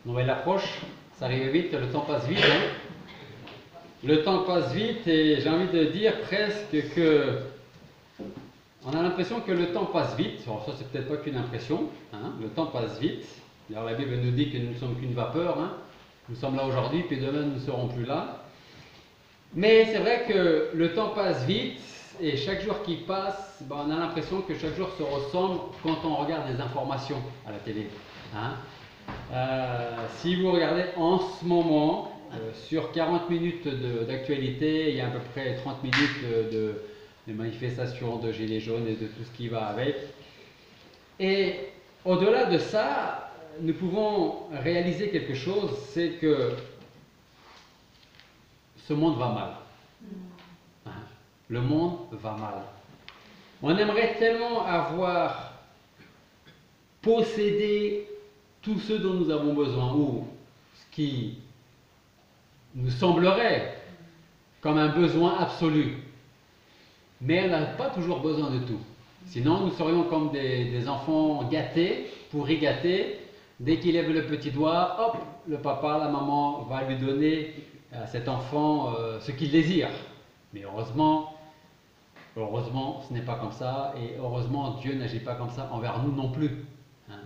Noël approche, ça arrive vite, le temps passe vite. Hein. Le temps passe vite et j'ai envie de dire presque que on a l'impression que le temps passe vite. Alors ça c'est peut-être pas qu'une impression, hein. Le temps passe vite. Alors la Bible nous dit que nous ne sommes qu'une vapeur. Hein. Nous sommes là aujourd'hui, puis demain nous ne serons plus là. Mais c'est vrai que le temps passe vite et chaque jour qui passe, on a l'impression que chaque jour se ressemble quand on regarde les informations à la télé. Hein. Si vous regardez en ce moment, sur 40 minutes d'actualité, il y a à peu près 30 minutes de manifestations, de gilets jaunes et de tout ce qui va avec. Et au-delà de ça, nous pouvons réaliser quelque chose, c'est que ce monde va mal. Hein? Le monde va mal. On aimerait tellement avoir possédé tout ce dont nous avons besoin, ou ce qui nous semblerait comme un besoin absolu. Mais on n'a pas toujours besoin de tout. Sinon, nous serions comme des enfants gâtés, pourris gâtés. Dès qu'il lève le petit doigt, hop, le papa, la maman va lui donner à cet enfant ce qu'il désire. Mais heureusement, ce n'est pas comme ça. Et heureusement, Dieu n'agit pas comme ça envers nous non plus. Hein.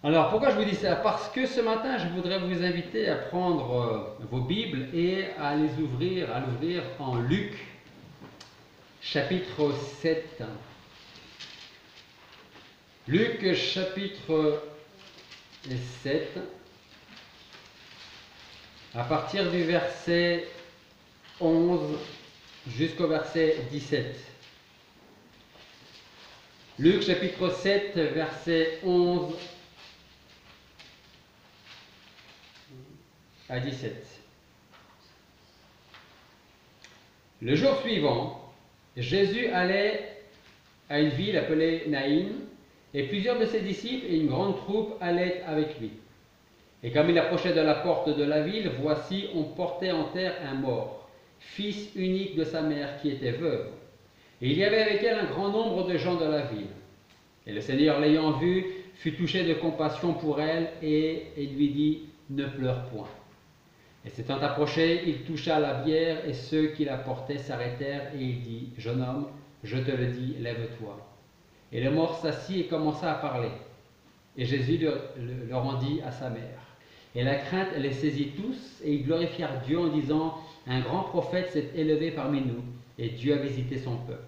Alors, pourquoi je vous dis ça? Parce que ce matin, je voudrais vous inviter à prendre vos Bibles et à l'ouvrir en Luc, chapitre 7. Luc, chapitre 7, à partir du verset 11 jusqu'au verset 17. Luc, chapitre 7, verset 11 à 17. Le jour suivant, Jésus allait à une ville appelée Naïn, et plusieurs de ses disciples et une grande troupe allaient avec lui. Et comme il approchait de la porte de la ville, voici, on portait en terre un mort, fils unique de sa mère qui était veuve. Et il y avait avec elle un grand nombre de gens de la ville. Et le Seigneur, l'ayant vue, fut touché de compassion pour elle, et lui dit, ne pleure point. Et s'étant approché, il toucha la bière, et ceux qui la portaient s'arrêtèrent, et il dit, jeune homme, je te le dis, lève-toi. Et le mort s'assit et commença à parler. Et Jésus le rendit à sa mère. Et la crainte les saisit tous, et ils glorifièrent Dieu en disant, un grand prophète s'est élevé parmi nous, et Dieu a visité son peuple.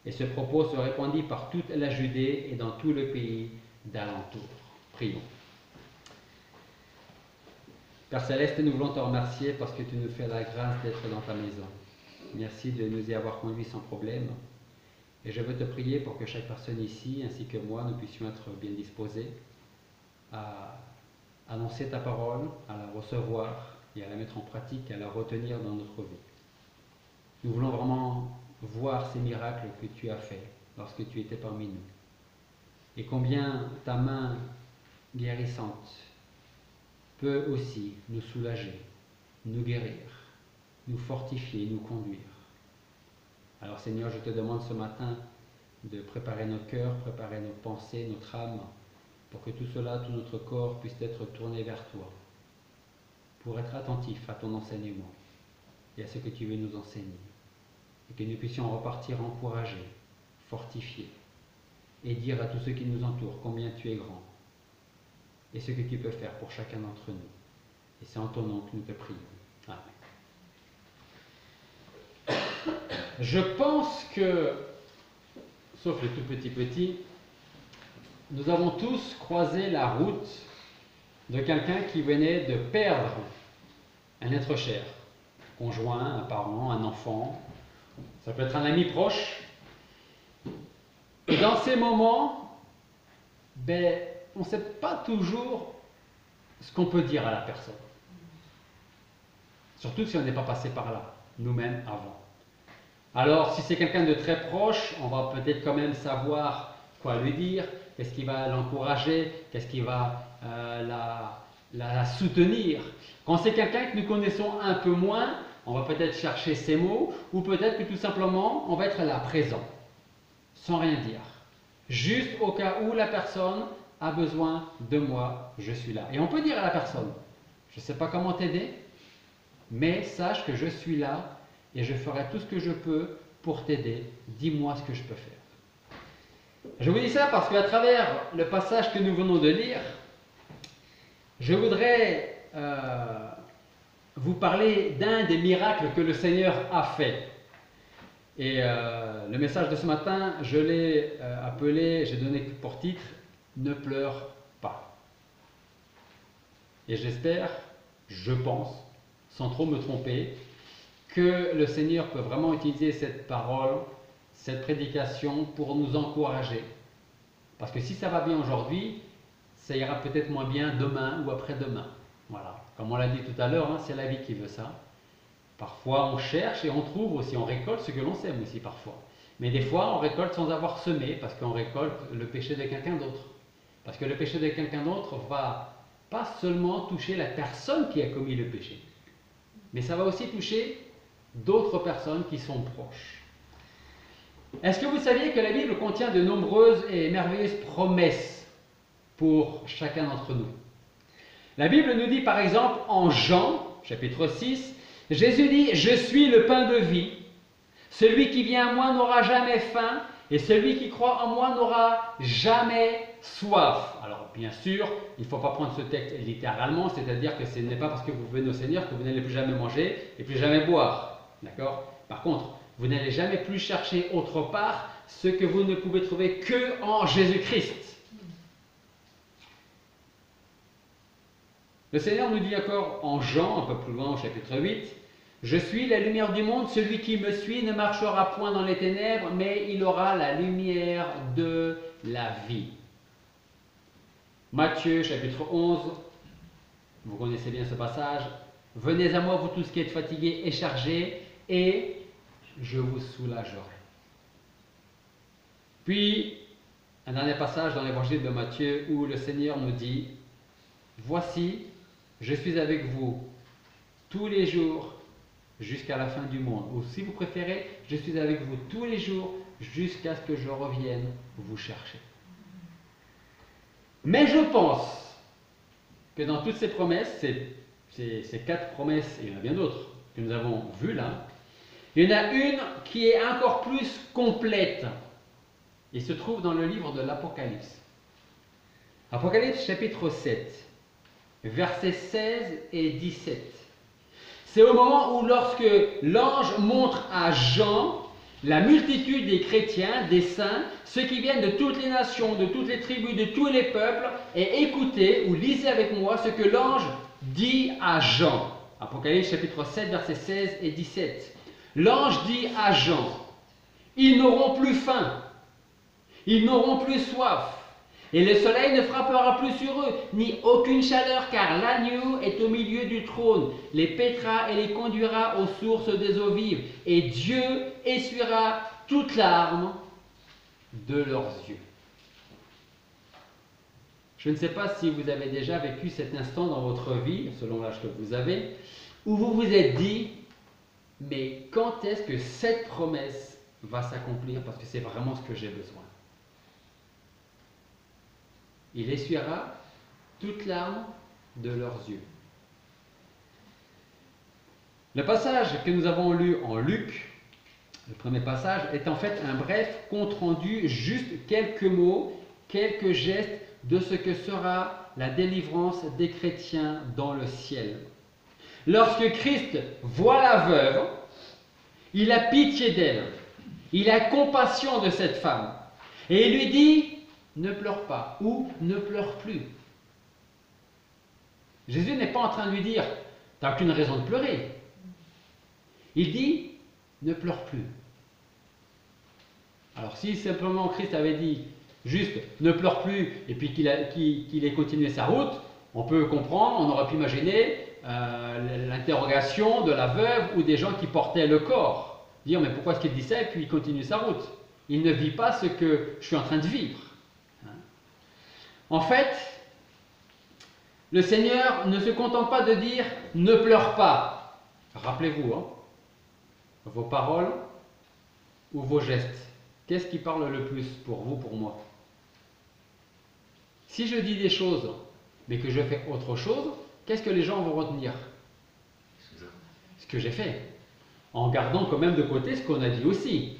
Et ce propos se répandit par toute la Judée et dans tout le pays d'alentour. Prions. Père Céleste, nous voulons te remercier parce que tu nous fais la grâce d'être dans ta maison. Merci de nous y avoir conduits sans problème. Et je veux te prier pour que chaque personne ici, ainsi que moi, nous puissions être bien disposés à annoncer ta parole, à la recevoir et à la mettre en pratique, à la retenir dans notre vie. Nous voulons vraiment voir ces miracles que tu as faits lorsque tu étais parmi nous. Et combien ta main guérissante peut aussi nous soulager, nous guérir, nous fortifier, nous conduire. Alors Seigneur, je te demande ce matin de préparer nos cœurs, préparer nos pensées, notre âme, pour que tout cela, tout notre corps puisse être tourné vers toi, pour être attentif à ton enseignement et à ce que tu veux nous enseigner, et que nous puissions repartir encouragés, fortifiés, et dire à tous ceux qui nous entourent combien tu es grand, et ce que tu peux faire pour chacun d'entre nous. Et c'est en ton nom que nous te prions. Amen. Je pense que, sauf les tout petits, nous avons tous croisé la route de quelqu'un qui venait de perdre un être cher, un conjoint, un parent, un enfant, ça peut être un ami proche. Et dans ces moments, on ne sait pas toujours ce qu'on peut dire à la personne. Surtout si on n'est pas passé par là, nous-mêmes avant. Alors, si c'est quelqu'un de très proche, on va peut-être quand même savoir quoi lui dire, qu'est-ce qui va l'encourager, qu'est-ce qui va la soutenir. Quand c'est quelqu'un que nous connaissons un peu moins, on va peut-être chercher ces mots, ou peut-être que tout simplement, on va être là, présent, sans rien dire. Juste au cas où la personne a besoin de moi, je suis là. Et on peut dire à la personne, je ne sais pas comment t'aider, mais sache que je suis là et je ferai tout ce que je peux pour t'aider. Dis-moi ce que je peux faire. Je vous dis ça parce qu'à travers le passage que nous venons de lire, je voudrais vous parler d'un des miracles que le Seigneur a fait. Et le message de ce matin, je l'ai appelé, j'ai donné pour titre « Ne pleure pas ». Et j'espère, je pense, sans trop me tromper, que le Seigneur peut vraiment utiliser cette parole, cette prédication pour nous encourager. Parce que si ça va bien aujourd'hui, ça ira peut-être moins bien demain ou après-demain. Voilà. Comme on l'a dit tout à l'heure, hein, c'est la vie qui veut ça. Parfois on cherche et on trouve aussi, on récolte ce que l'on sème aussi parfois. Mais des fois on récolte sans avoir semé parce qu'on récolte le péché de quelqu'un d'autre. Parce que le péché de quelqu'un d'autre va pas seulement toucher la personne qui a commis le péché, mais ça va aussi toucher d'autres personnes qui sont proches. Est-ce que vous saviez que la Bible contient de nombreuses et merveilleuses promesses pour chacun d'entre nous? La Bible nous dit par exemple en Jean, chapitre 6, Jésus dit « Je suis le pain de vie. Celui qui vient à moi n'aura jamais faim, et celui qui croit en moi n'aura jamais soif. » Alors bien sûr, il ne faut pas prendre ce texte littéralement, c'est-à-dire que ce n'est pas parce que vous venez au Seigneur que vous n'allez plus jamais manger et plus jamais boire. D'accord? Par contre, vous n'allez jamais plus chercher autre part ce que vous ne pouvez trouver que en Jésus-Christ. Le Seigneur nous dit encore en Jean, un peu plus loin au chapitre 8, « Je suis la lumière du monde, celui qui me suit ne marchera point dans les ténèbres, mais il aura la lumière de la vie. » Matthieu chapitre 11, vous connaissez bien ce passage, « Venez à moi vous tous qui êtes fatigués et chargés, et je vous soulagerai. » Puis, un dernier passage dans l'évangile de Matthieu où le Seigneur nous dit, « Voici, je suis avec vous tous les jours jusqu'à la fin du monde. » Ou si vous préférez, je suis avec vous tous les jours jusqu'à ce que je revienne vous chercher. Mais je pense que dans toutes ces promesses, ces 4 promesses, et il y en a bien d'autres que nous avons vues là, il y en a une qui est encore plus complète. Il se trouve dans le livre de l'Apocalypse. Apocalypse chapitre 7. Versets 16 et 17. C'est au moment où lorsque l'ange montre à Jean la multitude des chrétiens, des saints, ceux qui viennent de toutes les nations, de toutes les tribus, de tous les peuples, et écoutez ou lisez avec moi ce que l'ange dit à Jean. Apocalypse chapitre 7, versets 16 et 17. L'ange dit à Jean, « Ils n'auront plus faim, ils n'auront plus soif. Et le soleil ne frappera plus sur eux, ni aucune chaleur, car l'agneau est au milieu du trône, les paîtra et les conduira aux sources des eaux vives, et Dieu essuiera toute larme de leurs yeux. » Je ne sais pas si vous avez déjà vécu cet instant dans votre vie, selon l'âge que vous avez, où vous vous êtes dit, mais quand est-ce que cette promesse va s'accomplir, parce que c'est vraiment ce que j'ai besoin. Il essuiera toute larme de leurs yeux. Le passage que nous avons lu en Luc, le premier passage, est en fait un bref compte-rendu, juste quelques mots, quelques gestes de ce que sera la délivrance des chrétiens dans le ciel. Lorsque Christ voit la veuve, il a pitié d'elle, il a compassion de cette femme, et il lui dit, ne pleure pas, ou ne pleure plus. Jésus n'est pas en train de lui dire, tu n'as aucune raison de pleurer. Il dit, ne pleure plus. Alors si simplement Christ avait dit, juste, ne pleure plus, et puis qu'il ait continué sa route, on peut comprendre, on aurait pu imaginer l'interrogation de la veuve ou des gens qui portaient le corps. Dire, mais pourquoi est-ce qu'il dit ça, et puis il continue sa route. Il ne vit pas ce que je suis en train de vivre. En fait, le Seigneur ne se contente pas de dire « ne pleure pas ». Rappelez-vous, hein, vos paroles ou vos gestes, qu'est-ce qui parle le plus pour vous, pour moi? Si je dis des choses, mais que je fais autre chose, qu'est-ce que les gens vont retenir? Ce que j'ai fait. En gardant quand même de côté ce qu'on a dit aussi.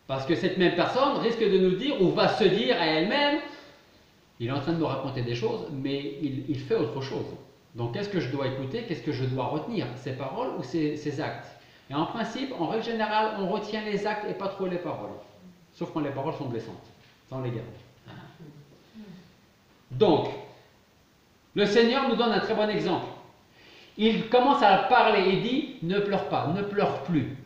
Parce que cette même personne risque de nous dire, ou va se dire à elle-même, il est en train de me raconter des choses, mais il fait autre chose. Donc qu'est-ce que je dois écouter? Qu'est-ce que je dois retenir? Ses paroles ou ses actes? Et en principe, en règle générale, on retient les actes et pas trop les paroles. Sauf quand les paroles sont blessantes. Ça, on les garde. Donc, le Seigneur nous donne un très bon exemple. Il commence à parler et dit, ne pleure pas, ne pleure plus.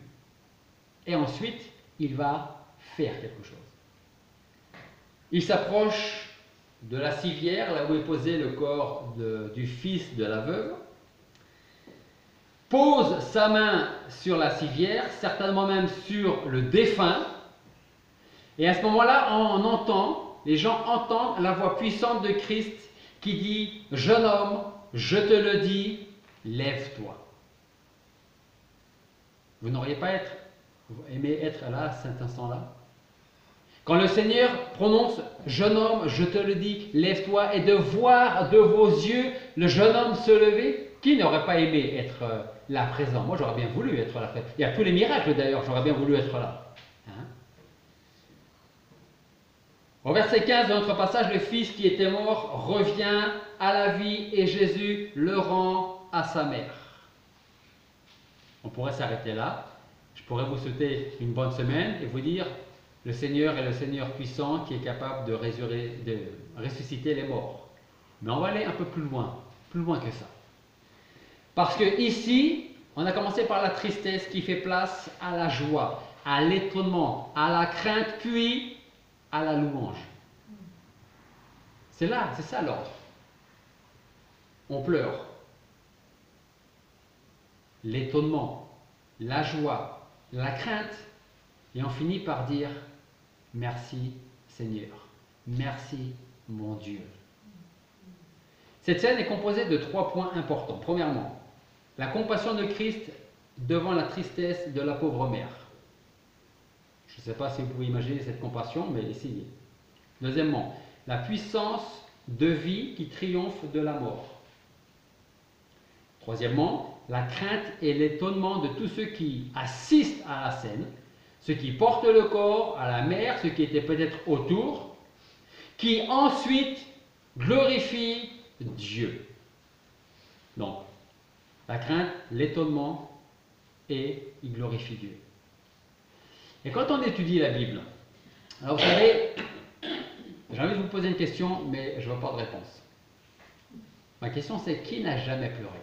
Et ensuite, il va faire quelque chose. Il s'approche de la civière, là où est posé le corps du fils de la veuve, pose sa main sur la civière, certainement même sur le défunt, et à ce moment-là, les gens entendent la voix puissante de Christ qui dit « Jeune homme, je te le dis, lève-toi ». Vous n'auriez pas aimé être là, à cet instant-là? Quand le Seigneur prononce « Jeune homme, je te le dis, lève-toi » et de voir de vos yeux le jeune homme se lever, qui n'aurait pas aimé être là présent? Moi, j'aurais bien voulu être là. Il y a tous les miracles d'ailleurs, j'aurais bien voulu être là. Hein? Au verset 15 de notre passage, le fils qui était mort revient à la vie et Jésus le rend à sa mère. On pourrait s'arrêter là. Je pourrais vous souhaiter une bonne semaine et vous dire le Seigneur est le Seigneur puissant qui est capable de ressusciter les morts. Mais on va aller un peu plus loin que ça. Parce que ici, on a commencé par la tristesse qui fait place à la joie, à l'étonnement, à la crainte, puis à la louange. C'est ça l'ordre. On pleure. L'étonnement, la joie, la crainte, et on finit par dire merci Seigneur, merci mon Dieu. Cette scène est composée de 3 points importants. Premièrement, la compassion de Christ devant la tristesse de la pauvre mère. Je ne sais pas si vous pouvez imaginer cette compassion, mais essayez. Deuxièmement, la puissance de vie qui triomphe de la mort. Troisièmement, la crainte et l'étonnement de tous ceux qui assistent à la scène, ceux qui portent le corps à la mère, ceux qui étaient peut-être autour, qui ensuite glorifient Dieu. Donc, la crainte, l'étonnement et il glorifie Dieu. Et quand on étudie la Bible, alors vous savez, j'ai envie de vous poser une question, mais je ne vois pas de réponse. Ma question c'est qui n'a jamais pleuré?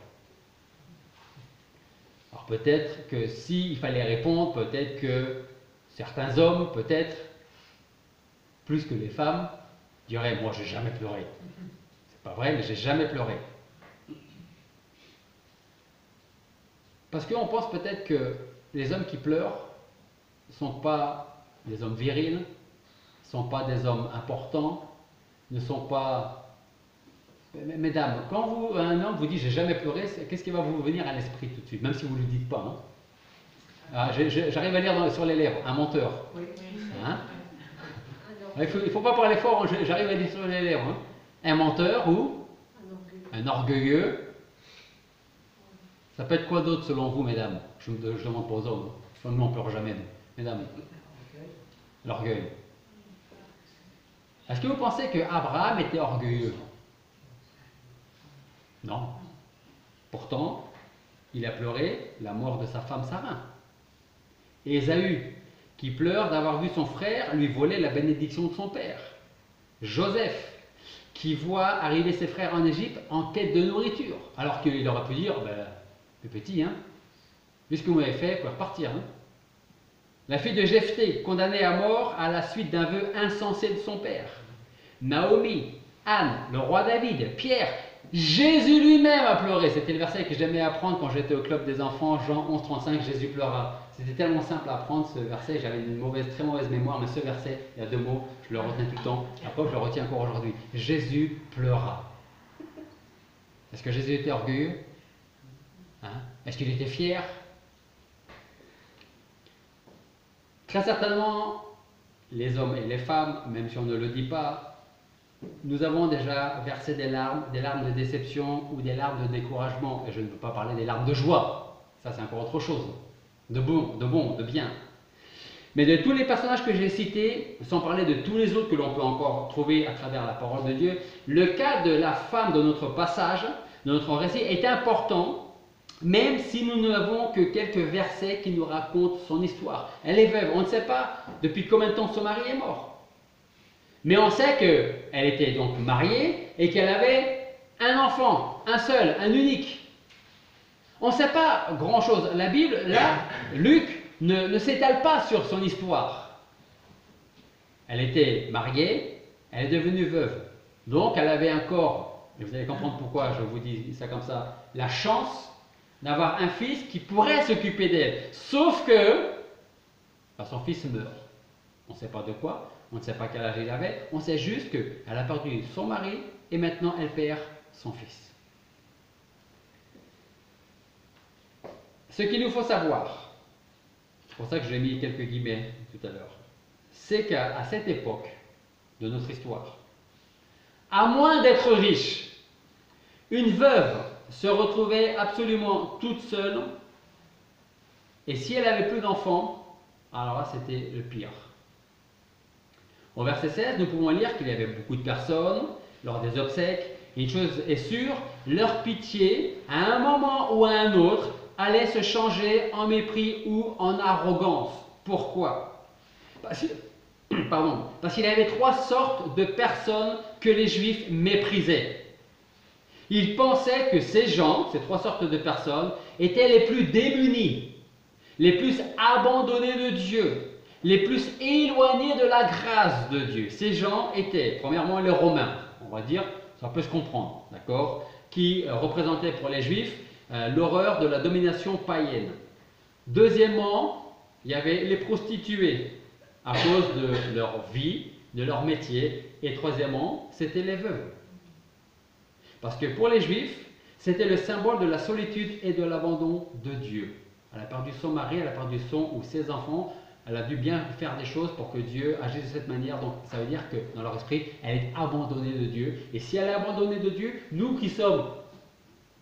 Alors peut-être que s'il fallait répondre, peut-être que certains hommes, peut-être, plus que les femmes, diraient moi j'ai jamais pleuré. C'est pas vrai, mais j'ai jamais pleuré. Parce qu'on pense peut-être que les hommes qui pleurent ne sont pas des hommes virils, ne sont pas des hommes importants, ne sont pas... Mesdames, quand un homme vous dit j'ai jamais pleuré, qu'est-ce qui va vous venir à l'esprit tout de suite, même si vous ne le dites pas, hein? Ah, j'arrive à lire sur les lèvres, un menteur. Hein? Il ne faut pas parler fort, j'arrive à lire sur les lèvres. Hein? Un menteur ou un orgueilleux. Ça peut être quoi d'autre selon vous, mesdames? Je demande pas aux hommes. Nous, on ne pleure jamais, mesdames. L'orgueil. Est-ce que vous pensez que Abraham était orgueilleux? Non. Pourtant, il a pleuré la mort de sa femme Sarah. Et Ésaü, qui pleure d'avoir vu son frère lui voler la bénédiction de son père. Joseph, qui voit arriver ses frères en Égypte en quête de nourriture. Alors qu'il aurait pu dire, le petit, hein, vu ce que vous m'avez fait, vous pouvez repartir. Hein. La fille de Jephthé, condamnée à mort à la suite d'un vœu insensé de son père. Naomi, Anne, le roi David, Pierre, Jésus lui-même a pleuré. C'était le verset que j'aimais apprendre quand j'étais au club des enfants, Jean 11, 35, Jésus pleura. C'était tellement simple à apprendre ce verset, j'avais une très mauvaise mémoire, mais ce verset, il y a 2 mots, je le retiens tout le temps, après je le retiens encore aujourd'hui. Jésus pleura. Est-ce que Jésus était orgueilleux? Hein? Est-ce qu'il était fier? Très certainement, les hommes et les femmes, même si on ne le dit pas, nous avons déjà versé des larmes de déception ou des larmes de découragement. Et je ne veux pas parler des larmes de joie. Ça, c'est encore autre chose. De bon, de bien. Mais de tous les personnages que j'ai cités, sans parler de tous les autres que l'on peut encore trouver à travers la parole de Dieu, le cas de la femme de notre passage, de notre récit, est important, même si nous n'avons que quelques versets qui nous racontent son histoire. Elle est veuve, on ne sait pas depuis combien de temps son mari est mort. Mais on sait qu'elle était donc mariée et qu'elle avait un enfant, un seul, un unique. On ne sait pas grand-chose. La Bible, là, Luc, ne s'étale pas sur son histoire. Elle était mariée, elle est devenue veuve. Donc elle avait encore, et vous allez comprendre pourquoi je vous dis ça comme ça, la chance d'avoir un fils qui pourrait s'occuper d'elle. Sauf que son fils meurt. On ne sait pas de quoi, on ne sait pas quel âge il avait, on sait juste qu'elle a perdu son mari et maintenant elle perd son fils. Ce qu'il nous faut savoir, c'est pour ça que j'ai mis quelques guillemets tout à l'heure, c'est qu'à cette époque de notre histoire, à moins d'être riche, une veuve se retrouvait absolument toute seule, et si elle avait plus d'enfants, alors là c'était le pire. Au verset 16, nous pouvons lire qu'il y avait beaucoup de personnes lors des obsèques. Une chose est sûre, leur pitié, à un moment ou à un autre, allait se changer en mépris ou en arrogance. Pourquoi? Parce qu'il y avait trois sortes de personnes que les Juifs méprisaient. Ils pensaient que ces gens, ces trois sortes de personnes, étaient les plus démunis, les plus abandonnés de Dieu, les plus éloignés de la grâce de Dieu. Ces gens étaient, premièrement, les Romains, on va dire, ça peut se comprendre, d'accord, qui représentaient pour les Juifs l'horreur de la domination païenne. Deuxièmement, il y avait les prostituées, à cause de leur vie, de leur métier. Et troisièmement, c'était les veuves. Parce que pour les Juifs, c'était le symbole de la solitude et de l'abandon de Dieu. Elle a perdu son mari, elle a perdu son ou ses enfants, elle a dû bien faire des choses pour que Dieu agisse de cette manière. Donc ça veut dire que dans leur esprit, elle est abandonnée de Dieu. Et si elle est abandonnée de Dieu, nous qui sommes,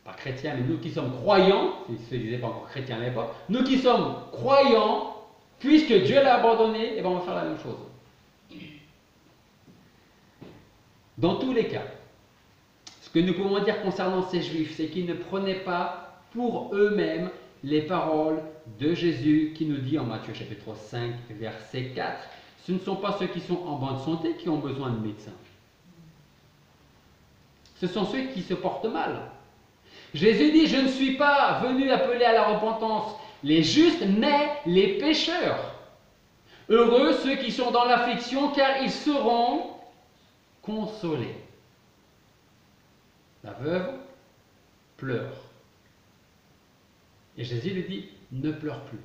pas chrétiens, mais nous qui sommes croyants, ils ne se disaient pas encore chrétiens à l'époque, nous qui sommes croyants, puisque Dieu l'a abandonnée, et bien on va faire la même chose. Dans tous les cas, ce que nous pouvons dire concernant ces Juifs, c'est qu'ils ne prenaient pas pour eux-mêmes les paroles de Jésus qui nous dit en Matthieu chapitre 5, verset 4, ce ne sont pas ceux qui sont en bonne santé qui ont besoin de médecins. Ce sont ceux qui se portent mal. Jésus dit, je ne suis pas venu appeler à la repentance les justes, mais les pécheurs. Heureux ceux qui sont dans l'affliction, car ils seront consolés. La veuve pleure. Et Jésus lui dit, ne pleure plus.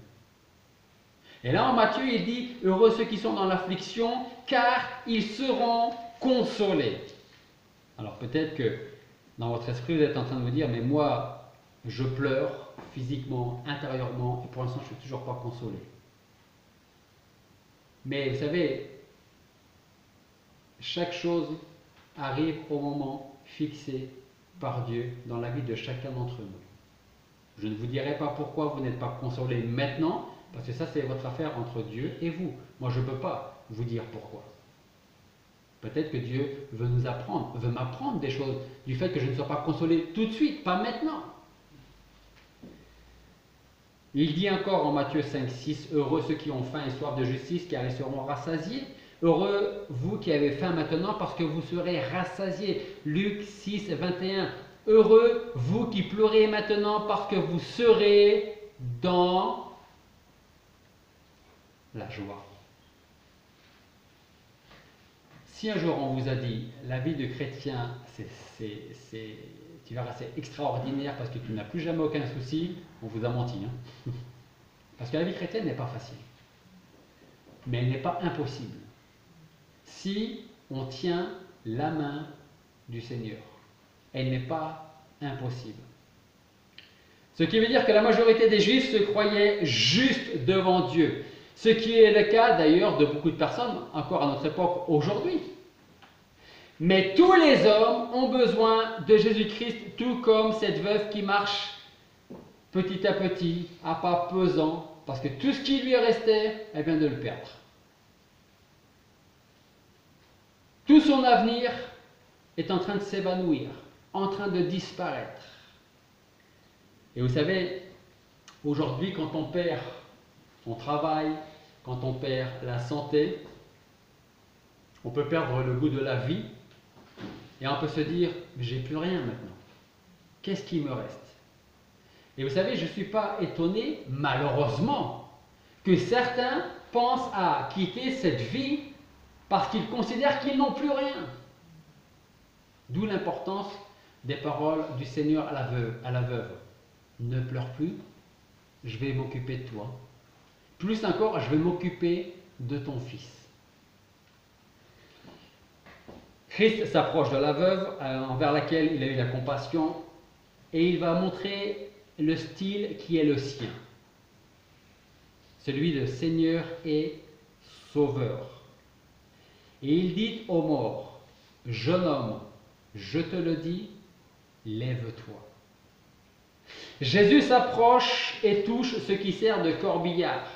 Et là en Matthieu, il dit, heureux ceux qui sont dans l'affliction, car ils seront consolés. Alors peut-être que dans votre esprit, vous êtes en train de vous dire, mais moi, je pleure physiquement, intérieurement, et pour l'instant, je ne suis toujours pas consolé. Mais vous savez, chaque chose arrive au moment fixé par Dieu dans la vie de chacun d'entre nous. Je ne vous dirai pas pourquoi vous n'êtes pas consolé maintenant, parce que ça c'est votre affaire entre Dieu et vous. Moi je ne peux pas vous dire pourquoi. Peut-être que Dieu veut nous apprendre, veut m'apprendre des choses du fait que je ne sois pas consolé tout de suite, pas maintenant. Il dit encore en Matthieu 5, 6, heureux ceux qui ont faim et soif de justice, car ils seront rassasiés. Heureux vous qui avez faim maintenant, parce que vous serez rassasiés. Luc 6, 21. Heureux vous qui pleurez maintenant, parce que vous serez dans la joie. Si un jour on vous a dit, la vie de chrétien, tu verras, c'est extraordinaire parce que tu n'as plus jamais aucun souci, on vous a menti. Hein. Parce que la vie chrétienne n'est pas facile. Mais elle n'est pas impossible. Si on tient la main du Seigneur, elle n'est pas impossible. Ce qui veut dire que la majorité des Juifs se croyaient justes devant Dieu. Ce qui est le cas d'ailleurs de beaucoup de personnes, encore à notre époque aujourd'hui. Mais tous les hommes ont besoin de Jésus-Christ, tout comme cette veuve qui marche petit à petit, à pas pesant, parce que tout ce qui lui est resté, elle vient de le perdre. Tout son avenir est en train de s'évanouir, en train de disparaître. Et vous savez, aujourd'hui, quand on perd son travail, quand on perd la santé, on peut perdre le goût de la vie et on peut se dire, j'ai plus rien maintenant. Qu'est-ce qui me reste? Et vous savez, je ne suis pas étonné, malheureusement, que certains pensent à quitter cette vie parce qu'ils considèrent qu'ils n'ont plus rien. D'où l'importance des paroles du Seigneur à la veuve. Ne pleure plus, je vais m'occuper de toi. Plus encore, je vais m'occuper de ton fils. Christ s'approche de la veuve envers laquelle il a eu la compassion et il va montrer le style qui est le sien. Celui de Seigneur et Sauveur. Et il dit aux morts, jeune homme, je te le dis, lève-toi. Jésus s'approche et touche ce qui sert de corbillard.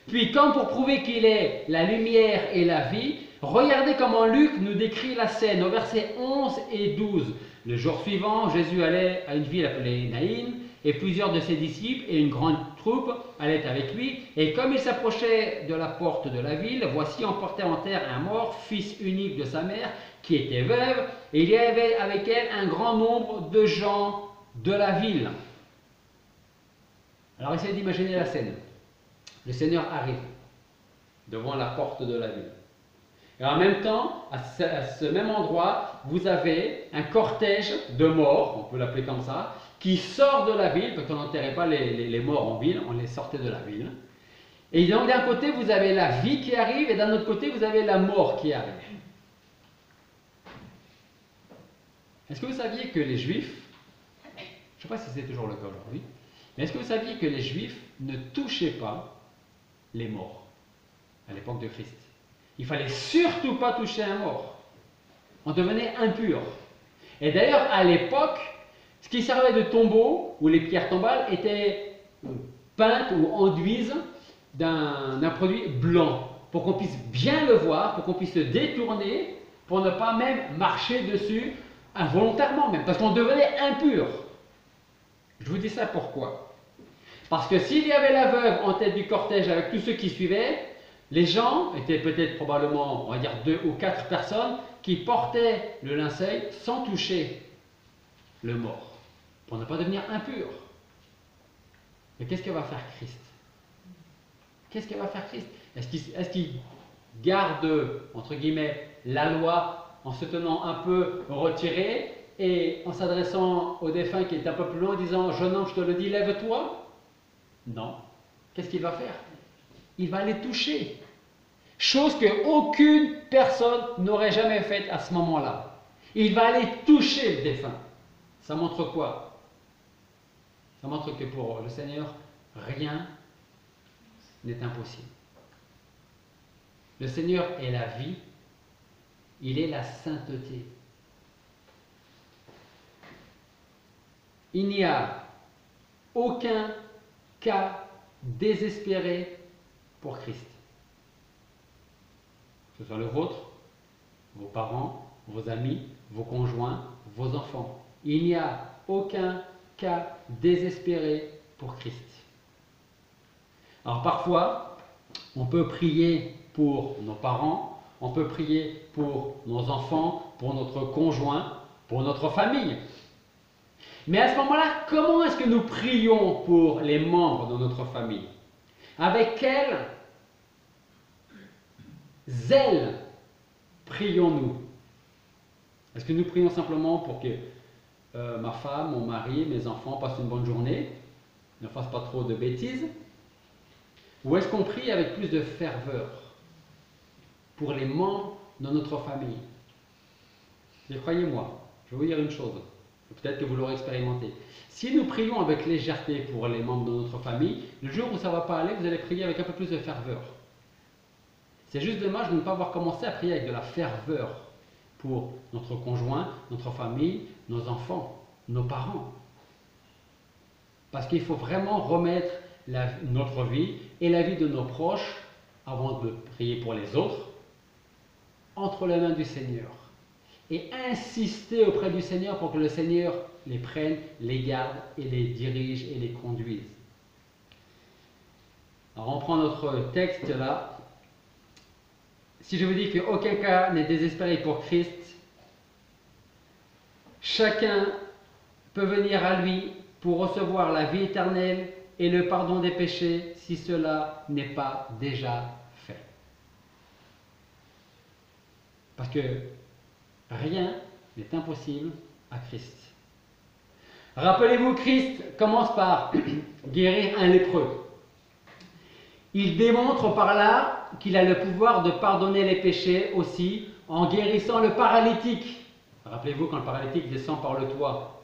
Puis, comme pour prouver qu'il est la lumière et la vie, regardez comment Luc nous décrit la scène au verset 11 et 12. Le jour suivant, Jésus allait à une ville appelée Naïn, et plusieurs de ses disciples et une grande troupe allaient avec lui. Et comme il s'approchait de la porte de la ville, voici, on portait en terre un mort, fils unique de sa mère, qui était veuve, et il y avait avec elle un grand nombre de gens de la ville. Alors essayez d'imaginer la scène. Le Seigneur arrive devant la porte de la ville. Et en même temps, à ce même endroit, vous avez un cortège de morts, on peut l'appeler comme ça, qui sort de la ville, parce qu'on n'enterrait pas les morts en ville, on les sortait de la ville. Et donc d'un côté, vous avez la vie qui arrive, et d'un autre côté, vous avez la mort qui arrive. Est-ce que vous saviez que les Juifs, je ne sais pas si c'est toujours le cas aujourd'hui, mais est-ce que vous saviez que les Juifs ne touchaient pas les morts à l'époque de Christ? Il fallait surtout pas toucher un mort. On devenait impur. Et d'ailleurs, à l'époque, ce qui servait de tombeau, où les pierres tombales étaient peintes ou enduises d'un produit blanc, pour qu'on puisse bien le voir, pour qu'on puisse se détourner, pour ne pas même marcher dessus, involontairement même, parce qu'on devenait impur. Je vous dis ça pourquoi? Parce que s'il y avait la veuve en tête du cortège avec tous ceux qui suivaient, les gens étaient peut-être probablement, on va dire 2 ou 4 personnes qui portaient le linceul sans toucher le mort, pour ne pas devenir impur. Mais qu'est-ce que va faire Christ? Qu'est-ce que va faire Christ? Est-ce qu'il garde, entre guillemets, la loi en se tenant un peu retiré et en s'adressant au défunt qui est un peu plus loin en disant « Jeune homme, je te le dis, lève-toi » ? Non. Qu'est-ce qu'il va faire? Il va les toucher. Chose qu'aucune personne n'aurait jamais faite à ce moment-là. Il va aller toucher le défunt. Ça montre quoi? Ça montre que pour le Seigneur, rien n'est impossible. Le Seigneur est la vie, il est la sainteté. Il n'y a aucun cas désespéré pour Christ. Que ce soit le vôtre, vos parents, vos amis, vos conjoints, vos enfants. Il n'y a aucun cas désespéré pour Christ. Alors parfois, on peut prier pour nos parents, on peut prier pour nos enfants, pour notre conjoint, pour notre famille. Mais à ce moment-là, comment est-ce que nous prions pour les membres de notre famille? Avec quel zèle prions-nous? Est-ce que nous prions simplement pour que ma femme, mon mari, mes enfants passent une bonne journée, ne fassent pas trop de bêtises? Ou est-ce qu'on prie avec plus de ferveur pour les membres de notre famille? Et croyez-moi, je vais vous dire une chose, peut-être que vous l'aurez expérimenté. Si nous prions avec légèreté pour les membres de notre famille, le jour où ça ne va pas aller, vous allez prier avec un peu plus de ferveur. C'est juste dommage de ne pas avoir commencé à prier avec de la ferveur pour notre conjoint, notre famille, nos enfants, nos parents. Parce qu'il faut vraiment remettre notre vie et la vie de nos proches, avant de prier pour les autres, entre les mains du Seigneur. Et insister auprès du Seigneur pour que le Seigneur les prenne, les garde et les dirige et les conduise. Alors on prend notre texte là. Si je vous dis qu'aucun cas n'est désespéré pour Christ, chacun peut venir à lui pour recevoir la vie éternelle et le pardon des péchés si cela n'est pas déjà fait. Parce que rien n'est impossible à Christ. Rappelez-vous, Christ commence par guérir un lépreux. Il démontre par là qu'il a le pouvoir de pardonner les péchés aussi en guérissant le paralytique. Rappelez-vous quand le paralytique descend par le toit.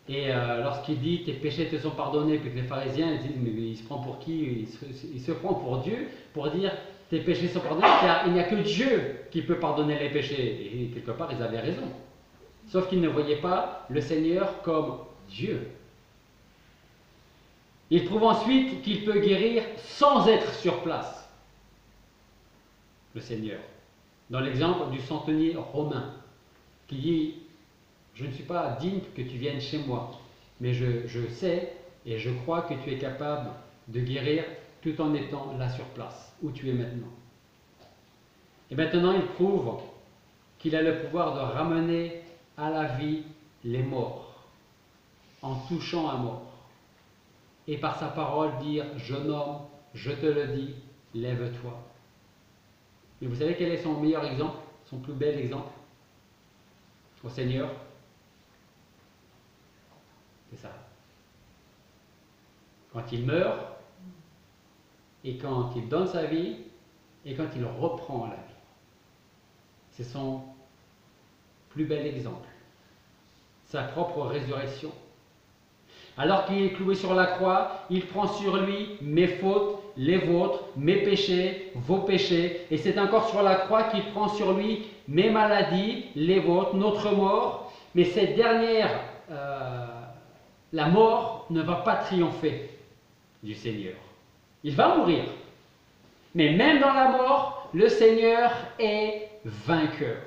Et lorsqu'il dit tes péchés te sont pardonnés, puis que les pharisiens disent mais il se prend pour qui? Il se prend pour Dieu pour dire tes péchés sont pardonnés car il n'y a que Dieu qui peut pardonner les péchés. Et quelque part ils avaient raison. Sauf qu'ils ne voyaient pas le Seigneur comme Dieu. Il prouve ensuite qu'il peut guérir sans être sur place, le Seigneur. Dans l'exemple du centenier romain, qui dit « Je ne suis pas digne que tu viennes chez moi, mais je sais et je crois que tu es capable de guérir tout en étant là sur place, où tu es maintenant. » Et maintenant, il prouve qu'il a le pouvoir de ramener à la vie les morts, en touchant un mort. Et par sa parole dire « Jeune homme, je te le dis, lève-toi. » Et vous savez quel est son meilleur exemple, son plus bel exemple au Seigneur? C'est ça. Quand il meurt, et quand il donne sa vie, et quand il reprend la vie. C'est son plus bel exemple. Sa propre résurrection. Alors qu'il est cloué sur la croix, il prend sur lui mes fautes, les vôtres, mes péchés, vos péchés. Et c'est encore sur la croix qu'il prend sur lui mes maladies, les vôtres, notre mort. Mais cette dernière, la mort, ne va pas triompher du Seigneur. Il va mourir. Mais même dans la mort, le Seigneur est vainqueur.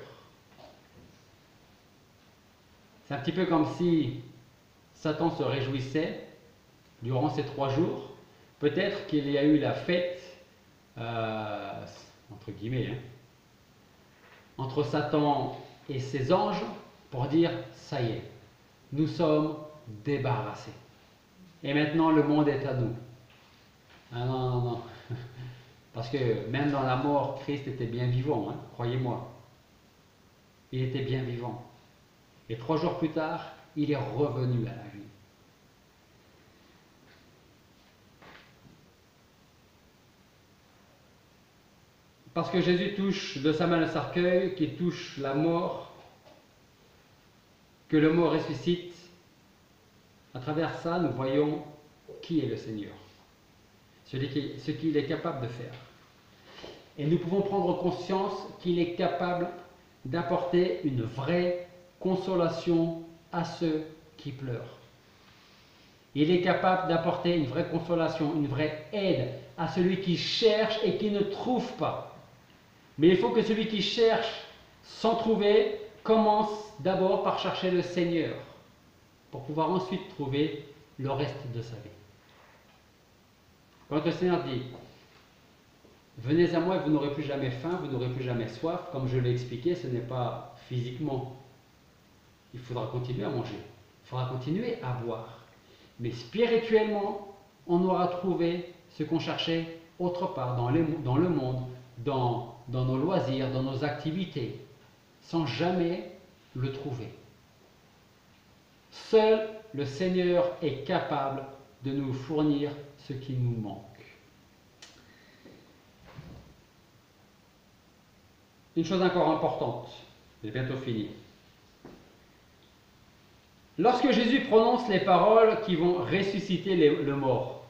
C'est un petit peu comme si Satan se réjouissait durant ces 3 jours. Peut-être qu'il y a eu la fête, entre guillemets, entre Satan et ses anges pour dire « ça y est, nous sommes débarrassés. Et maintenant le monde est à nous. » Ah non, non, non. Parce que même dans la mort, Christ était bien vivant, croyez-moi. Il était bien vivant. Et 3 jours plus tard, il est revenu à la vie. Parce que Jésus touche de sa main le cercueil, qui touche la mort, que le mort ressuscite, à travers ça, nous voyons qui est le Seigneur, ce qu'il est capable de faire. Et nous pouvons prendre conscience qu'il est capable d'apporter une vraie consolation à ceux qui pleurent. Il est capable d'apporter une vraie consolation, une vraie aide à celui qui cherche et qui ne trouve pas. Mais il faut que celui qui cherche sans trouver commence d'abord par chercher le Seigneur pour pouvoir ensuite trouver le reste de sa vie. Quand le Seigneur dit « Venez à moi et vous n'aurez plus jamais faim, vous n'aurez plus jamais soif », comme je l'ai expliqué, ce n'est pas physiquement. Il faudra continuer à manger, il faudra continuer à boire. Mais spirituellement, on aura trouvé ce qu'on cherchait autre part, dans le monde, dans nos loisirs, dans nos activités, sans jamais le trouver. Seul le Seigneur est capable de nous fournir ce qui nous manque. Une chose encore importante, j'ai bientôt fini. Lorsque Jésus prononce les paroles qui vont ressusciter le mort,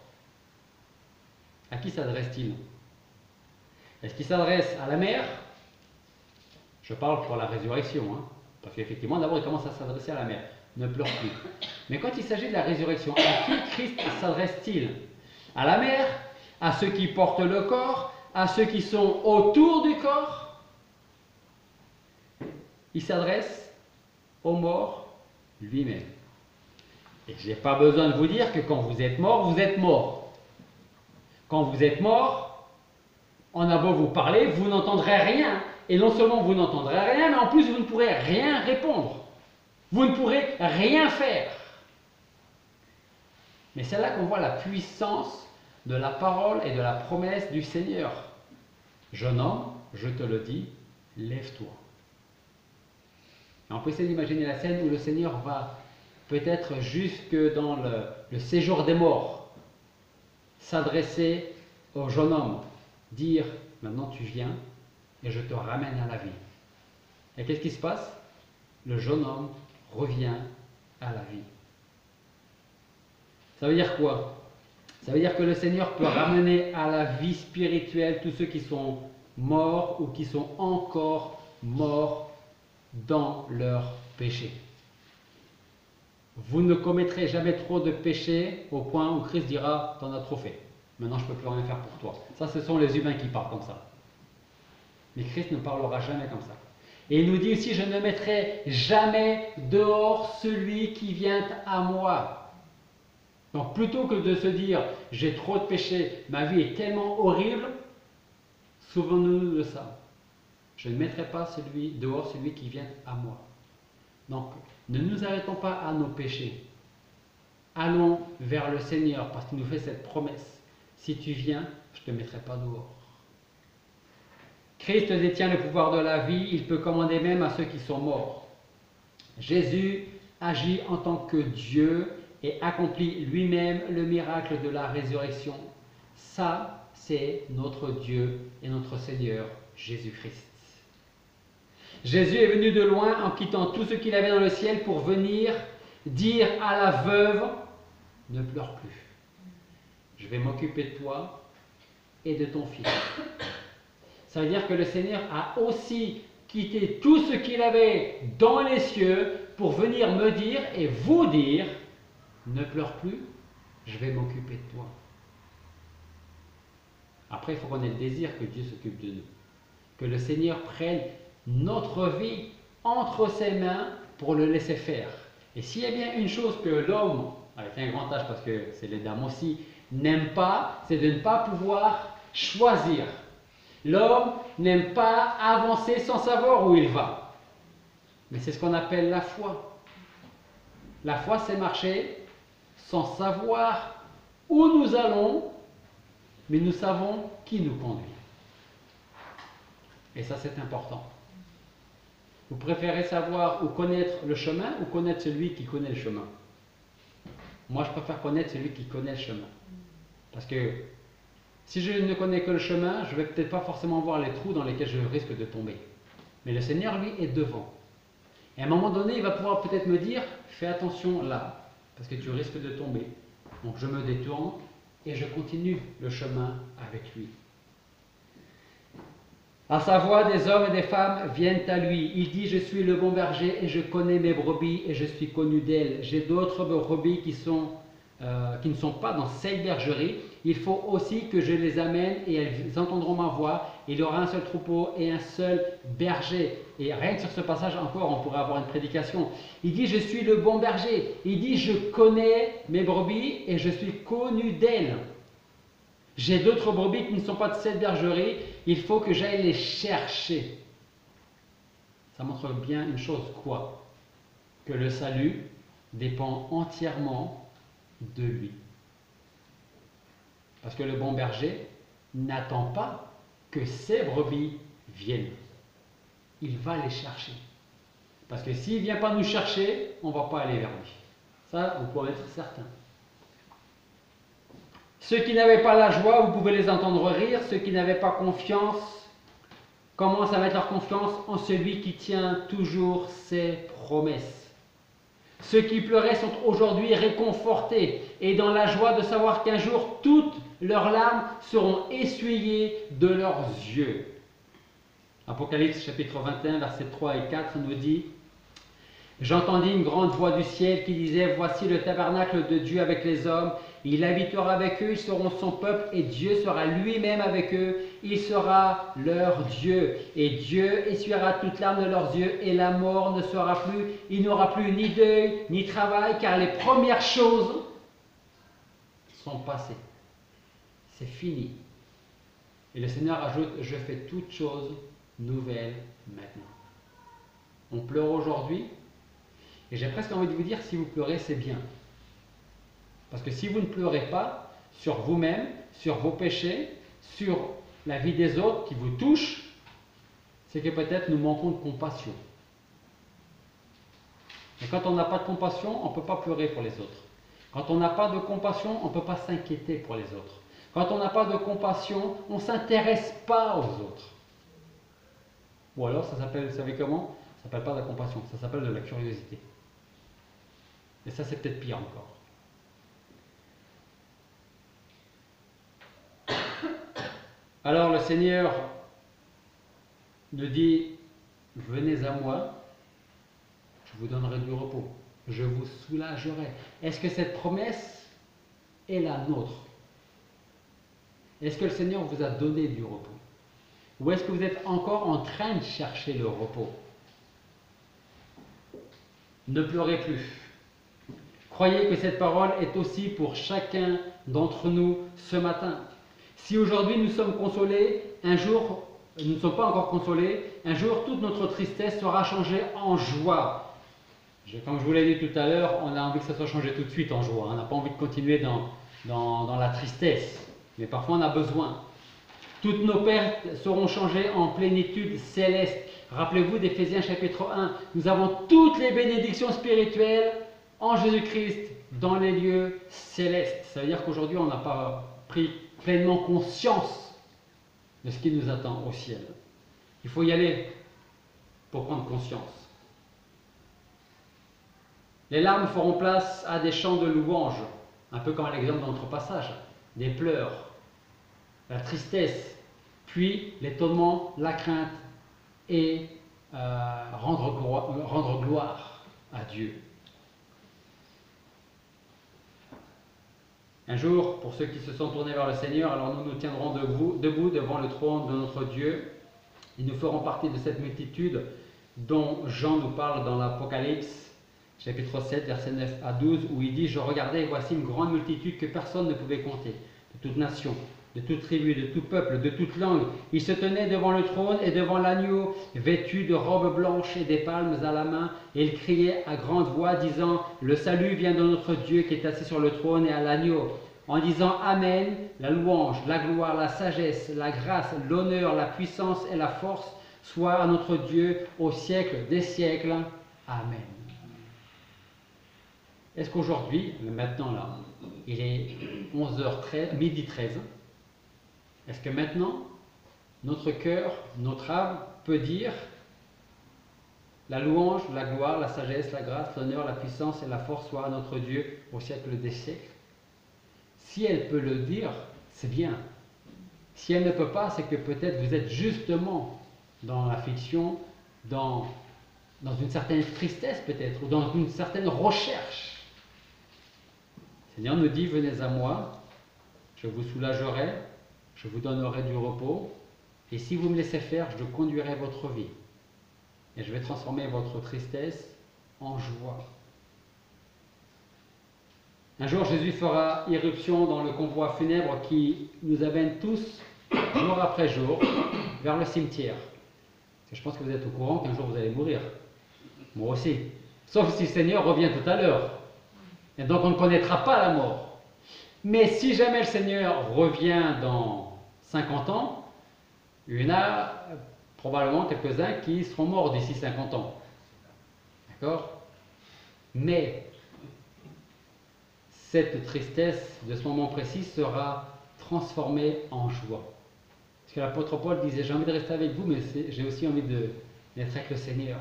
à qui s'adresse-t-il? Est-ce qu'il s'adresse à la mer? Je parle pour la résurrection, hein, parce qu'effectivement, d'abord, il commence à s'adresser à la mère. Ne pleure plus. Mais quand il s'agit de la résurrection, à qui Christ s'adresse-t-il? À la mère? À ceux qui portent le corps? À ceux qui sont autour du corps? Il s'adresse aux morts lui-même. Et je n'ai pas besoin de vous dire que quand vous êtes mort, vous êtes mort. Quand vous êtes mort, on a beau vous parler, vous n'entendrez rien. Et non seulement vous n'entendrez rien, mais en plus vous ne pourrez rien répondre. Vous ne pourrez rien faire. Mais c'est là qu'on voit la puissance de la parole et de la promesse du Seigneur. Jeune homme, je te le dis, lève-toi. On peut essayer d'imaginer la scène où le Seigneur va peut-être jusque dans le séjour des morts, s'adresser au jeune homme, dire maintenant tu viens et je te ramène à la vie. Et qu'est-ce qui se passe? Le jeune homme revient à la vie. Ça veut dire quoi? Ça veut dire que le Seigneur peut ramener à la vie spirituelle tous ceux qui sont morts ou qui sont encore morts dans leur péché. Vous ne commettrez jamais trop de péchés au point où Christ dira t'en as trop fait. Maintenant je ne peux plus rien faire pour toi. Ça, ce sont les humains qui parlent comme ça. Mais Christ ne parlera jamais comme ça. Et il nous dit aussi, je ne mettrai jamais dehors celui qui vient à moi. Donc plutôt que de se dire, j'ai trop de péchés, ma vie est tellement horrible, souvenons-nous de ça. Je ne mettrai pas dehors celui qui vient à moi. Donc ne nous arrêtons pas à nos péchés. Allons vers le Seigneur parce qu'il nous fait cette promesse. Si tu viens, je ne te mettrai pas dehors. Christ détient le pouvoir de la vie, il peut commander même à ceux qui sont morts. Jésus agit en tant que Dieu et accomplit lui-même le miracle de la résurrection. Ça, c'est notre Dieu et notre Seigneur Jésus-Christ. Jésus est venu de loin en quittant tout ce qu'il avait dans le ciel pour venir dire à la veuve, ne pleure plus. Je vais m'occuper de toi et de ton fils. Ça veut dire que le Seigneur a aussi quitté tout ce qu'il avait dans les cieux pour venir me dire et vous dire, ne pleure plus, je vais m'occuper de toi. Après, il faut qu'on ait le désir que Dieu s'occupe de nous. Que le Seigneur prenne notre vie entre ses mains pour le laisser faire. Et s'il y a bien une chose que l'homme, avec un grand H parce que c'est les dames aussi, n'aime pas, c'est de ne pas pouvoir choisir. L'homme n'aime pas avancer sans savoir où il va. Mais c'est ce qu'on appelle la foi. La foi, c'est marcher sans savoir où nous allons, mais nous savons qui nous conduit. Et ça, c'est important. Vous préférez savoir ou connaître le chemin ou connaître celui qui connaît le chemin? Moi, je préfère connaître celui qui connaît le chemin. Parce que si je ne connais que le chemin, je ne vais peut-être pas forcément voir les trous dans lesquels je risque de tomber. Mais le Seigneur, lui, est devant. Et à un moment donné, il va pouvoir peut-être me dire, fais attention là, parce que tu risques de tomber. Donc je me détourne et je continue le chemin avec lui. À sa voix, des hommes et des femmes viennent à lui. Il dit, je suis le bon berger et je connais mes brebis et je suis connu d'elles. J'ai d'autres brebis qui ne sont pas dans cette bergerie. Il faut aussi que je les amène et elles entendront ma voix. Il y aura un seul troupeau et un seul berger. Et rien que sur ce passage encore, on pourrait avoir une prédication. Il dit, je suis le bon berger. Il dit, je connais mes brebis et je suis connu d'elles. J'ai d'autres brebis qui ne sont pas de cette bergerie. Il faut que j'aille les chercher. Ça montre bien une chose, quoi? Que le salut dépend entièrement de lui. Parce que le bon berger n'attend pas que ses brebis viennent. Il va les chercher. Parce que s'il ne vient pas nous chercher, on ne va pas aller vers lui. Ça, vous pouvez être certain. Ceux qui n'avaient pas la joie, vous pouvez les entendre rire. Ceux qui n'avaient pas confiance commencent à mettre leur confiance en celui qui tient toujours ses promesses. Ceux qui pleuraient sont aujourd'hui réconfortés et dans la joie de savoir qu'un jour toutes leurs larmes seront essuyées de leurs yeux. Apocalypse chapitre 21, versets 3 et 4 nous dit: J'entendis une grande voix du ciel qui disait: Voici le tabernacle de Dieu avec les hommes. Il habitera avec eux, ils seront son peuple, et Dieu sera lui-même avec eux. Il sera leur Dieu. Et Dieu essuiera toute larme de leurs yeux, et la mort ne sera plus. Il n'y aura plus ni deuil, ni travail, car les premières choses sont passées. C'est fini. Et le Seigneur ajoute: Je fais toutes choses nouvelles maintenant. On pleure aujourd'hui. Et j'ai presque envie de vous dire, si vous pleurez, c'est bien. Parce que si vous ne pleurez pas sur vous-même, sur vos péchés, sur la vie des autres qui vous touchent, c'est que peut-être nous manquons de compassion. Et quand on n'a pas de compassion, on ne peut pas pleurer pour les autres. Quand on n'a pas de compassion, on ne peut pas s'inquiéter pour les autres. Quand on n'a pas de compassion, on ne s'intéresse pas aux autres. Ou alors, ça s'appelle, vous savez comment? Ça ne s'appelle pas de la compassion, ça s'appelle de la curiosité. Et ça, c'est peut-être pire encore. Alors le Seigneur nous dit: venez à moi, je vous donnerai du repos, je vous soulagerai. Est-ce que cette promesse est la nôtre? Est-ce que le Seigneur vous a donné du repos? Ou est-ce que vous êtes encore en train de chercher le repos? Ne pleurez plus. Croyez que cette parole est aussi pour chacun d'entre nous ce matin. Si aujourd'hui nous sommes consolés, un jour, nous ne sommes pas encore consolés, un jour toute notre tristesse sera changée en joie. Comme je vous l'ai dit tout à l'heure, on a envie que ça soit changé tout de suite en joie. On n'a pas envie de continuer dans la tristesse. Mais parfois on a besoin. Toutes nos pertes seront changées en plénitude céleste. Rappelez-vous d'Éphésiens chapitre 1. Nous avons toutes les bénédictions spirituelles en Jésus-Christ dans les lieux célestes. Ça veut dire qu'aujourd'hui on n'a pas pris pleinement conscience de ce qui nous attend au ciel. Il faut y aller pour prendre conscience. Les larmes feront place à des chants de louange, un peu comme à l'exemple de notre passage, des pleurs, la tristesse, puis l'étonnement, la crainte et rendre gloire à Dieu. Un jour, pour ceux qui se sont tournés vers le Seigneur, alors nous nous tiendrons debout devant le trône de notre Dieu et nous ferons partie de cette multitude dont Jean nous parle dans l'Apocalypse, chapitre 7, versets 9 à 12, où il dit: Je regardais et voici une grande multitude que personne ne pouvait compter, de toute nation, de toute tribu, de tout peuple, de toute langue. Ils se tenaient devant le trône et devant l'agneau, vêtus de robes blanches et des palmes à la main, et ils criaient à grande voix, disant: Le salut vient de notre Dieu qui est assis sur le trône et à l'agneau. En disant Amen, la louange, la gloire, la sagesse, la grâce, l'honneur, la puissance et la force soient à notre Dieu au siècle des siècles. Amen. Est-ce qu'aujourd'hui, maintenant là, il est 11h13, midi 13, est-ce que maintenant, notre cœur, notre âme peut dire la louange, la gloire, la sagesse, la grâce, l'honneur, la puissance et la force soient à notre Dieu au siècle des siècles? Si elle peut le dire, c'est bien. Si elle ne peut pas, c'est que peut-être vous êtes justement dans l'affliction, dans une certaine tristesse peut-être, ou dans une certaine recherche. Le Seigneur nous dit: venez à moi, je vous soulagerai, je vous donnerai du repos, et si vous me laissez faire, je conduirai votre vie. Et je vais transformer votre tristesse en joie. Un jour, Jésus fera irruption dans le convoi funèbre qui nous amène tous, jour après jour, vers le cimetière. Parce que je pense que vous êtes au courant qu'un jour vous allez mourir. Moi aussi. Sauf si le Seigneur revient tout à l'heure. Et donc on ne connaîtra pas la mort. Mais si jamais le Seigneur revient dans 50 ans, il y en a probablement quelques-uns qui seront morts d'ici 50 ans. D'accord? Mais cette tristesse de ce moment précis sera transformée en joie. Parce que l'apôtre Paul disait: j'ai envie de rester avec vous, mais j'ai aussi envie d'être avec le Seigneur.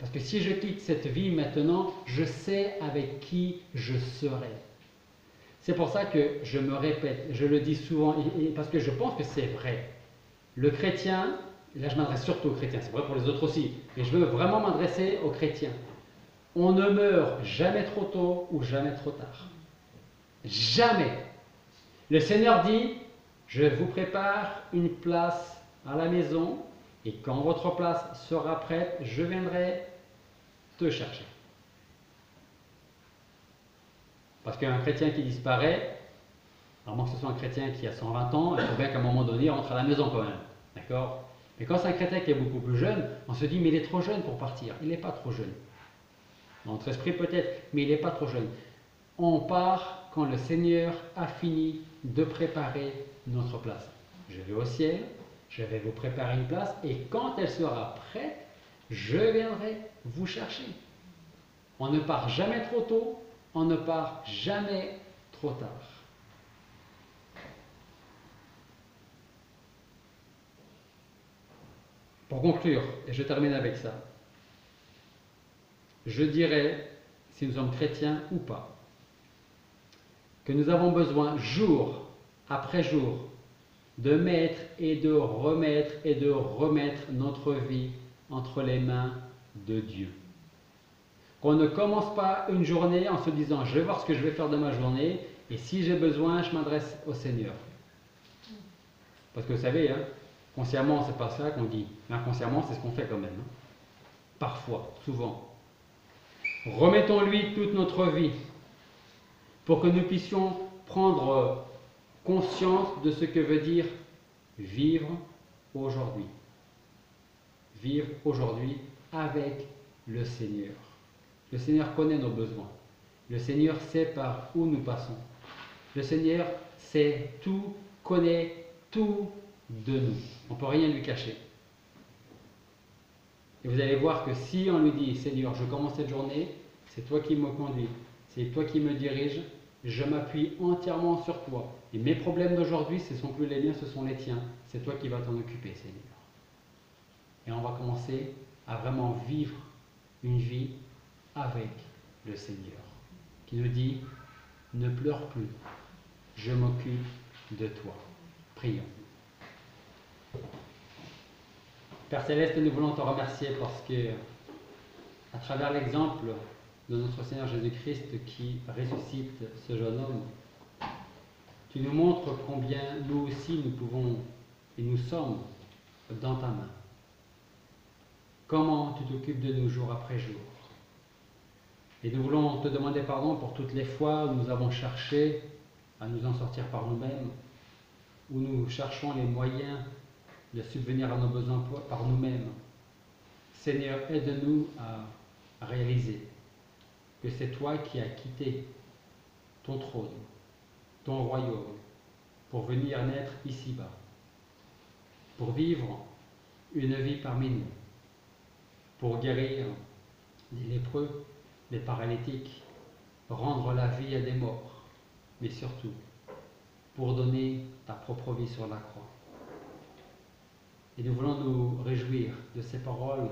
Parce que si je quitte cette vie maintenant, je sais avec qui je serai. C'est pour ça que je me répète, je le dis souvent, parce que je pense que c'est vrai. Le chrétien et là je m'adresse surtout aux chrétiens, c'est vrai pour les autres aussi, mais je veux vraiment m'adresser aux chrétiens. On ne meurt jamais trop tôt ou jamais trop tard. Jamais. Le Seigneur dit, je vous prépare une place à la maison, et quand votre place sera prête, je viendrai te chercher. Parce qu'un chrétien qui disparaît, à moins que ce soit un chrétien qui a 120 ans, il faut bien qu'à un moment donné, il rentre à la maison quand même. D'accord? Mais quand c'est un chrétien qui est beaucoup plus jeune, on se dit, mais il est trop jeune pour partir. Il n'est pas trop jeune. Dans notre esprit peut-être, mais il n'est pas trop jeune. On part quand le Seigneur a fini de préparer notre place. Je vais au ciel, je vais vous préparer une place, et quand elle sera prête, je viendrai vous chercher. On ne part jamais trop tôt, on ne part jamais trop tard. Pour conclure, et je termine avec ça, je dirais, si nous sommes chrétiens ou pas, que nous avons besoin jour après jour de mettre et de remettre notre vie entre les mains de Dieu. Qu'on ne commence pas une journée en se disant je vais voir ce que je vais faire de ma journée et si j'ai besoin je m'adresse au Seigneur. Parce que vous savez, hein, consciemment c'est pas ça qu'on dit, mais inconsciemment c'est ce qu'on fait quand même. Hein. Parfois, souvent. Remettons-lui toute notre vie pour que nous puissions prendre conscience de ce que veut dire vivre aujourd'hui. Vivre aujourd'hui avec le Seigneur. Le Seigneur connaît nos besoins. Le Seigneur sait par où nous passons. Le Seigneur sait tout, connaît tout de nous. On ne peut rien lui cacher. Et vous allez voir que si on lui dit, Seigneur, je commence cette journée, c'est toi qui me conduis, c'est toi qui me diriges, je m'appuie entièrement sur toi. Et mes problèmes d'aujourd'hui, ce ne sont plus les miens, ce sont les tiens. C'est toi qui vas t'en occuper, Seigneur. Et on va commencer à vraiment vivre une vie avec le Seigneur, qui nous dit, ne pleure plus, je m'occupe de toi. Prions. Père Céleste, nous voulons te remercier parce que, à travers l'exemple de notre Seigneur Jésus-Christ qui ressuscite ce jeune homme, tu nous montres combien nous aussi nous pouvons et nous sommes dans ta main. Comment tu t'occupes de nous jour après jour. Et nous voulons te demander pardon pour toutes les fois où nous avons cherché à nous en sortir par nous-mêmes, où nous cherchons les moyens de subvenir à nos besoins par nous-mêmes. Seigneur, aide-nous à réaliser que c'est toi qui as quitté ton trône, ton royaume, pour venir naître ici-bas, pour vivre une vie parmi nous, pour guérir les lépreux, les paralytiques, rendre la vie à des morts, mais surtout pour donner ta propre vie sur la croix. Et nous voulons nous réjouir de ces paroles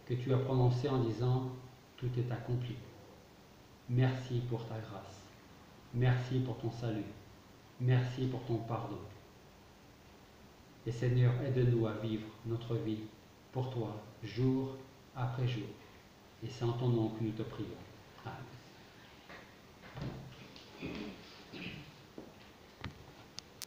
que tu as prononcées en disant « Tout est accompli ». Merci pour ta grâce. Merci pour ton salut. Merci pour ton pardon. Et Seigneur, aide-nous à vivre notre vie pour toi, jour après jour. Et c'est en ton nom que nous te prions. Amen.